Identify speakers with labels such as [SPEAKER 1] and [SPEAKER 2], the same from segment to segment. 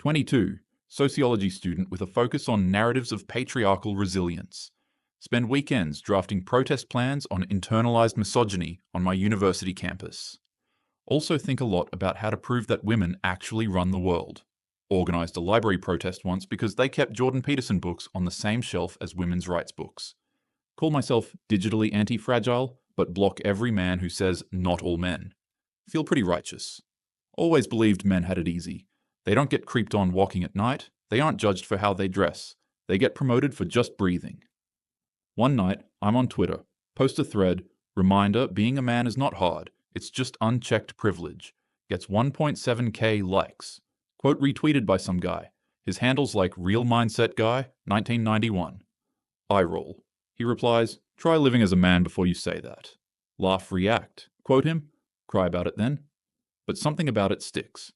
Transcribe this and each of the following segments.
[SPEAKER 1] 22. Sociology student with a focus on narratives of patriarchal resilience. Spend weekends drafting protest plans on internalized misogyny on my university campus. Also think a lot about how to prove that women actually run the world. Organised a library protest once because they kept Jordan Peterson books on the same shelf as women's rights books. Call myself digitally anti-fragile, but block every man who says not all men. Feel pretty righteous. Always believed men had it easy. They don't get creeped on walking at night. They aren't judged for how they dress. They get promoted for just breathing. One night, I'm on Twitter. Post a thread. Reminder, being a man is not hard. It's just unchecked privilege. Gets 1.7k likes. Quote retweeted by some guy. His handle's like Real Mindset Guy, 1991. Eye roll. He replies, try living as a man before you say that. Laugh react. Quote him. Cry about it then. But something about it sticks.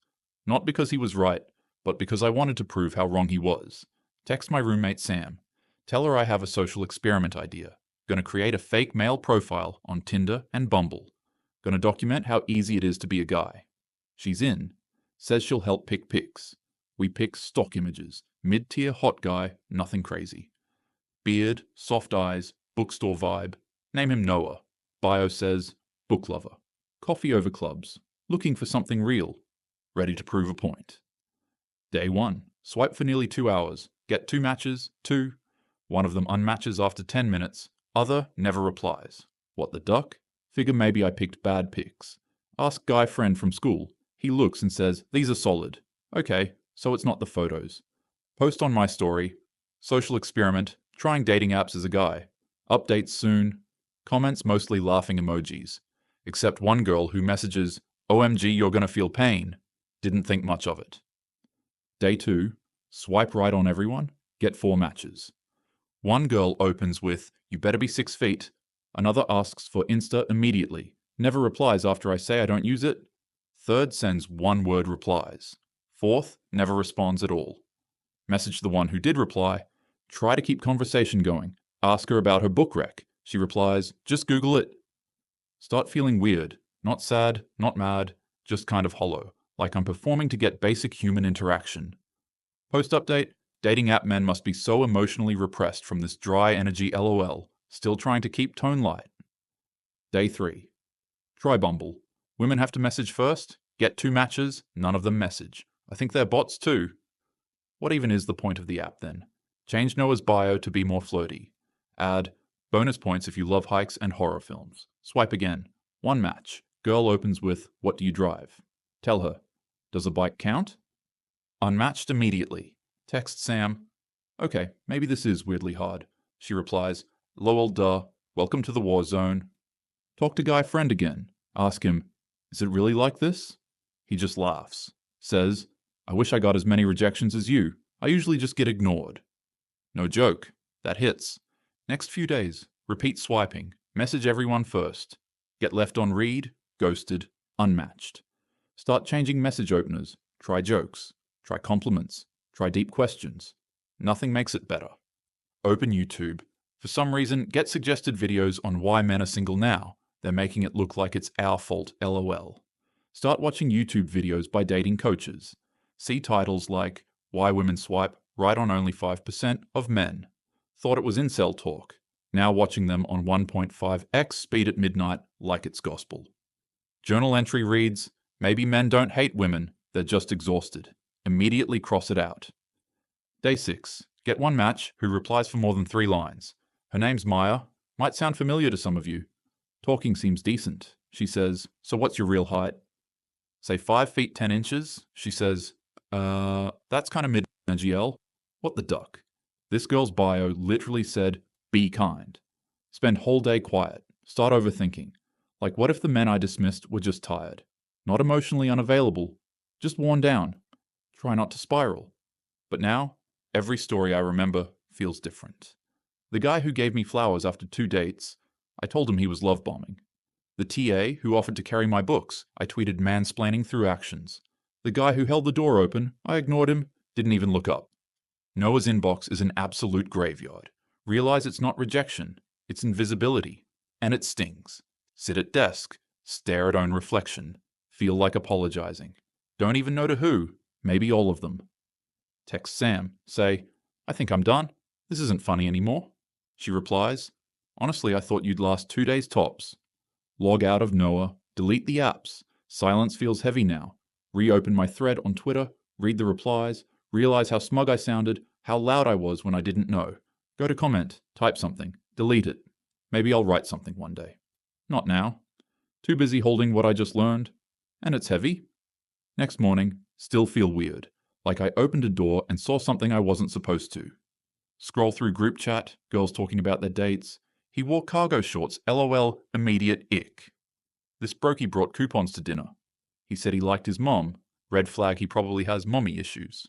[SPEAKER 1] Not because he was right, but because I wanted to prove how wrong he was. Text my roommate Sam. Tell her I have a social experiment idea. Gonna create a fake male profile on Tinder and Bumble. Gonna document how easy it is to be a guy. She's in. Says she'll help pick pics. We pick stock images. Mid-tier hot guy, nothing crazy. Beard, soft eyes, bookstore vibe. Name him Noah. Bio says, book lover. Coffee over clubs. Looking for something real. Ready to prove a point. Day 1. Swipe for nearly 2 hours. Get 2 matches. 2. One of them unmatches after 10 minutes. Other never replies. What the duck? Figure maybe I picked bad pics. Ask guy friend from school. He looks and says, these are solid. Okay, so it's not the photos. Post on my story. Social experiment. Trying dating apps as a guy. Updates soon. Comments mostly laughing emojis. Except one girl who messages, OMG, you're gonna feel pain. Didn't think much of it. Day 2. Swipe right on everyone. Get 4 matches. One girl opens with, you better be 6 feet. Another asks for Insta immediately. Never replies after I say I don't use it. Third sends 1-word replies. Fourth never responds at all. Message the one who did reply. Try to keep conversation going. Ask her about her book rec. She replies, just Google it. Start feeling weird. Not sad, not mad, just kind of hollow. Like I'm performing to get basic human interaction. Post update, dating app men must be so emotionally repressed from this dry energy LOL, still trying to keep tone light. Day 3. Try Bumble. Women have to message first, get 2 matches, none of them message. I think they're bots too. What even is the point of the app then? Change Noah's bio to be more flirty. Add, bonus points if you love hikes and horror films. Swipe again. 1 match. Girl opens with, what do you drive? Tell her, does a bike count? Unmatched immediately. Text Sam. Okay, maybe this is weirdly hard. She replies, lol duh, welcome to the war zone. Talk to guy friend again. Ask him, is it really like this? He just laughs. Says, I wish I got as many rejections as you. I usually just get ignored. No joke. That hits. Next few days, repeat swiping. Message everyone first. Get left on read, ghosted, unmatched. Start changing message openers. Try jokes. Try compliments. Try deep questions. Nothing makes it better. Open YouTube. For some reason, get suggested videos on why men are single now. They're making it look like it's our fault, LOL. Start watching YouTube videos by dating coaches. See titles like, Why Women Swipe Right on Only 5% of Men. Thought it was incel talk. Now watching them on 1.5x speed at midnight like it's gospel. Journal entry reads, maybe men don't hate women, they're just exhausted. Immediately cross it out. Day 6. Get 1 match who replies for more than 3 lines. Her name's Maya. Might sound familiar to some of you. Talking seems decent. She says, so what's your real height? Say 5 feet 10 inches. She says, that's kind of mid-GL. What the duck? This girl's bio literally said, be kind. Spend whole day quiet. Start overthinking. Like what if the men I dismissed were just tired? Not emotionally unavailable. Just worn down. Try not to spiral. But now, every story I remember feels different. The guy who gave me flowers after 2 dates, I told him he was love bombing. The TA who offered to carry my books, I tweeted mansplaining through actions. The guy who held the door open, I ignored him, didn't even look up. Noah's inbox is an absolute graveyard. Realize it's not rejection, it's invisibility. And it stings. Sit at desk, stare at own reflection, feel like apologizing. Don't even know to who, maybe all of them. Text Sam, say, I think I'm done. This isn't funny anymore. She replies, honestly, I thought you'd last 2 days tops. Log out of Noah, delete the apps. Silence feels heavy now. Reopen my thread on Twitter, read the replies, realize how smug I sounded, how loud I was when I didn't know. Go to comment, type something, delete it. Maybe I'll write something one day. Not now. Too busy holding what I just learned. And it's heavy. Next morning, still feel weird, like I opened a door and saw something I wasn't supposed to. Scroll through group chat, girls talking about their dates. He wore cargo shorts, lol, immediate ick. This brokey brought coupons to dinner. He said he liked his mom. Red flag, he probably has mommy issues.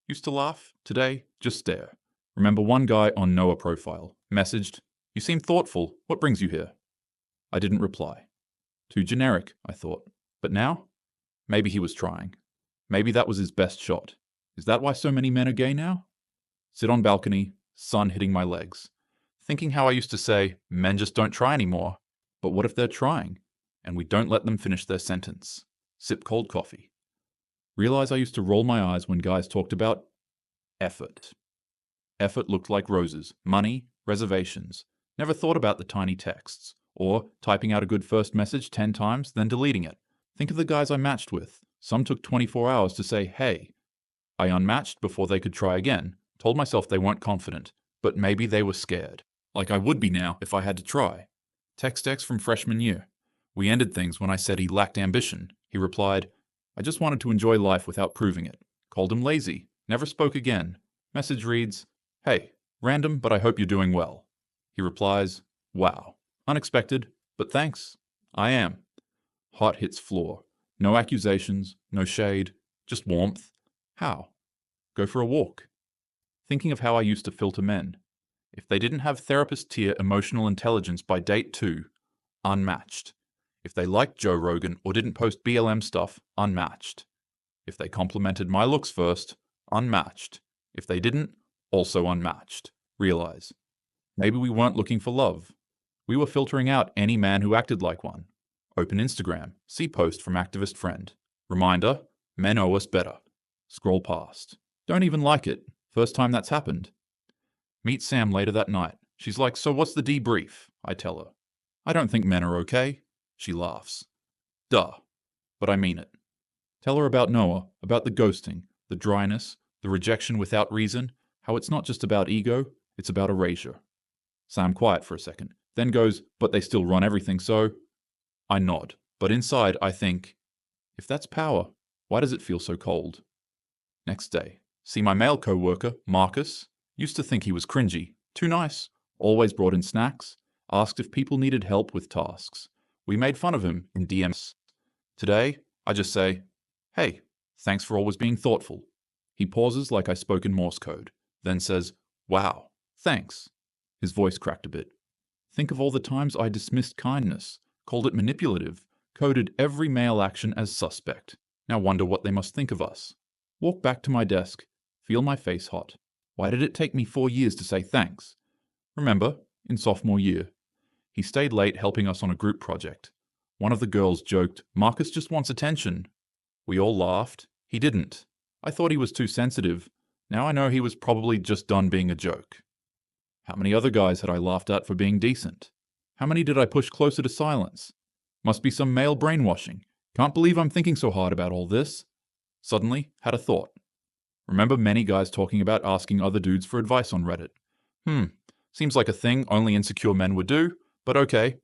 [SPEAKER 1] Used to laugh. Today, just stare. Remember one guy on Noah profile. Messaged, you seem thoughtful. What brings you here? I didn't reply. Too generic, I thought. But now? Maybe he was trying. Maybe that was his best shot. Is that why so many men are gay now? Sit on balcony, sun hitting my legs. Thinking how I used to say, men just don't try anymore. But what if they're trying? And we don't let them finish their sentence. Sip cold coffee. Realize I used to roll my eyes when guys talked about effort. Effort looked like roses, money, reservations. Never thought about the tiny texts. Or typing out a good first message 10 times, then deleting it. Think of the guys I matched with. Some took 24 hours to say, hey. I unmatched before they could try again. Told myself they weren't confident. But maybe they were scared. Like I would be now if I had to try. Text X from freshman year. We ended things when I said he lacked ambition. He replied, I just wanted to enjoy life without proving it. Called him lazy. Never spoke again. Message reads, hey, random, but I hope you're doing well. He replies, wow. Unexpected, but thanks. I am. Heart hits floor. No accusations, no shade, just warmth. How? Go for a walk. Thinking of how I used to filter men. If they didn't have therapist tier emotional intelligence by date 2, unmatched. If they liked Joe Rogan or didn't post BLM stuff, unmatched. If they complimented my looks first, unmatched. If they didn't, also unmatched. Realize. Maybe we weren't looking for love. We were filtering out any man who acted like one. Open Instagram, see post from activist friend. Reminder, men owe us better. Scroll past. Don't even like it. First time that's happened. Meet Sam later that night. She's like, so what's the debrief? I tell her. I don't think men are okay. She laughs. Duh. But I mean it. Tell her about Noah, about the ghosting, the dryness, the rejection without reason, how it's not just about ego, it's about erasure. Sam quiet for a second, then goes, but they still run everything, so... I nod, but inside I think, if that's power, why does it feel so cold? Next day, see my male co-worker, Marcus. Used to think he was cringy, too nice, always brought in snacks, asked if people needed help with tasks. We made fun of him in DMs. Today, I just say, hey, thanks for always being thoughtful. He pauses like I spoke in Morse code, then says, wow, thanks. His voice cracked a bit. Think of all the times I dismissed kindness, called it manipulative, coded every male action as suspect. Now wonder what they must think of us. Walk back to my desk, feel my face hot. Why did it take me 4 years to say thanks? Remember, in sophomore year. He stayed late helping us on a group project. One of the girls joked, Marcus just wants attention. We all laughed. He didn't. I thought he was too sensitive. Now I know he was probably just done being a joke. How many other guys had I laughed at for being decent? How many did I push closer to silence? Must be some male brainwashing. Can't believe I'm thinking so hard about all this. Suddenly, had a thought. Remember many guys talking about asking other dudes for advice on Reddit. Seems like a thing only insecure men would do, but okay.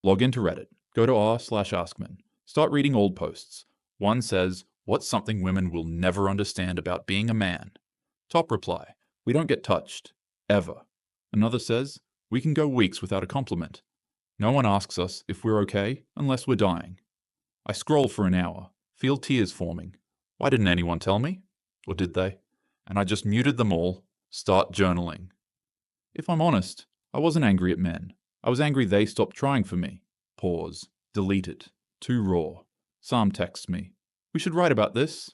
[SPEAKER 1] Log into Reddit. Go to r/askmen. Start reading old posts. One says, what's something women will never understand about being a man? Top reply, we don't get touched. Ever. Another says, we can go weeks without a compliment. No one asks us if we're okay unless we're dying. I scroll for an hour, feel tears forming. Why didn't anyone tell me? Or did they? And I just muted them all, start journaling. If I'm honest, I wasn't angry at men. I was angry they stopped trying for me. Pause. Delete it. Too raw. Sam texts me. We should write about this.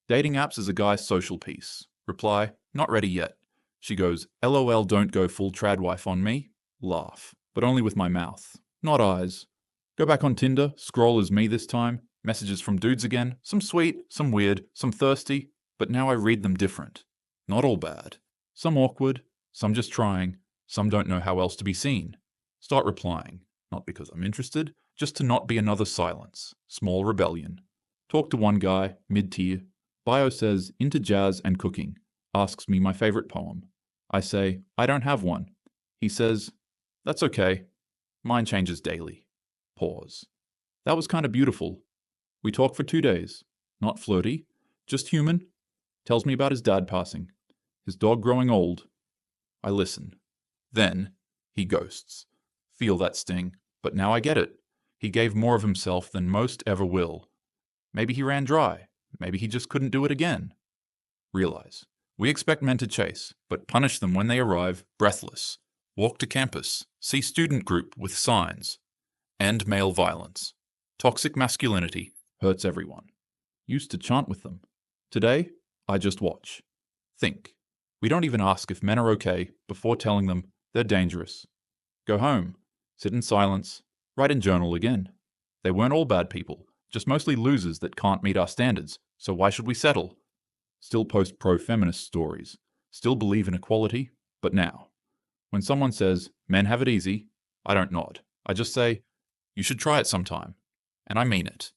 [SPEAKER 1] Dating apps is a guy's social piece. Reply, not ready yet. She goes, LOL, don't go full tradwife on me. Laugh. But only with my mouth, not eyes. Go back on Tinder, scroll as me this time. Messages from dudes again. Some sweet, some weird, some thirsty. But now I read them different. Not all bad. Some awkward, some just trying, some don't know how else to be seen. Start replying, not because I'm interested, just to not be another silence. Small rebellion. Talk to one guy, mid-tier. Bio says, into jazz and cooking. Asks me my favorite poem. I say, I don't have one. He says, that's okay. Mine changes daily. Pause. That was kind of beautiful. We talk for 2 days. Not flirty, just human. Tells me about his dad passing. His dog growing old. I listen. Then, he ghosts. Feel that sting, but now I get it. He gave more of himself than most ever will. Maybe he ran dry. Maybe he just couldn't do it again. Realize. We expect men to chase, but punish them when they arrive, breathless. Walk to campus. See student group with signs. End male violence. Toxic masculinity hurts everyone. Used to chant with them. Today, I just watch. Think. We don't even ask if men are okay before telling them they're dangerous. Go home. Sit in silence. Write in journal again. They weren't all bad people, just mostly losers that can't meet our standards, so why should we settle? Still post pro-feminist stories. Still believe in equality, but now. When someone says, men have it easy, I don't nod. I just say, you should try it sometime. And I mean it.